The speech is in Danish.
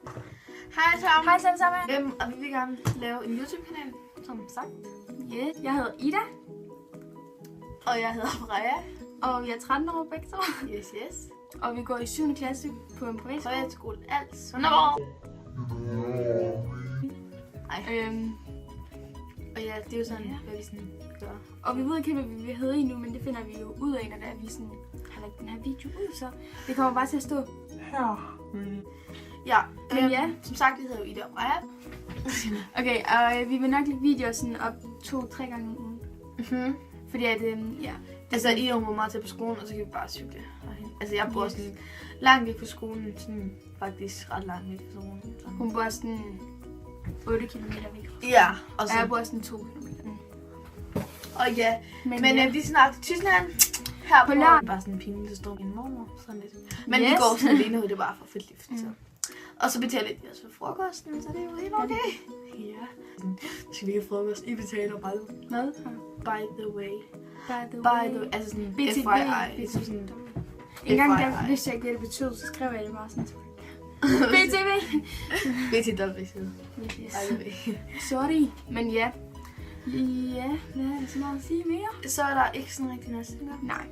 Hej sammen. Hej sammen. Og vi vil gerne lave en YouTube-kanal, som sagt. Yeah. Jeg hedder Ida. Og jeg hedder Freja. Og vi er 13 år begge to. Yes. Og vi går i 7. klasse på en privatskole. Privatskole Alsundborg. Og ja, det er jo sådan, hvad vi sådan gør. Og vi ved ikke, hvad vi vil hedde endnu, men det finder vi jo ud af, når vi sådan har lagt den her video ud. Så det kommer bare til at stå her. Ja, ja. Som sagt, vi hedder jo Ida og Freja. Okay, og vi vil nok lægge videoer sådan op 2-3 gange om ugen. Fordi at, ja. Altså, Ida var meget til på skolen, og så kan vi bare cykle herhen. Altså, jeg bor sådan langt væk fra skolen, sådan faktisk ret langt væk fra skolen. Sådan. Hun bor sådan 8 km væk. Ja, og så... jeg bor sådan 2 km. Og ja, men ja. Vi er snart til Tyskland. Her på lørdag. Bare sådan en pinge, der står min mormor. Sådan lidt. Men vi går sådan alene ud, det er bare for fedt lift. Så. Og så betaler de også for frokosten, så det er jo helt okay. Ja. Så skal vi ikke have frokost. I betaler bare. Hvad? By the way. Altså sådan BTV. FYI. Sådan en gang der vidste jeg ikke, hvad det betød, så skrev jeg det bare sådan. BTV. BTW. Yes. Sorry, men ja. Ja, hvad er der så meget at sige mere? Så er der ikke sådan rigtig næste gang. Nej.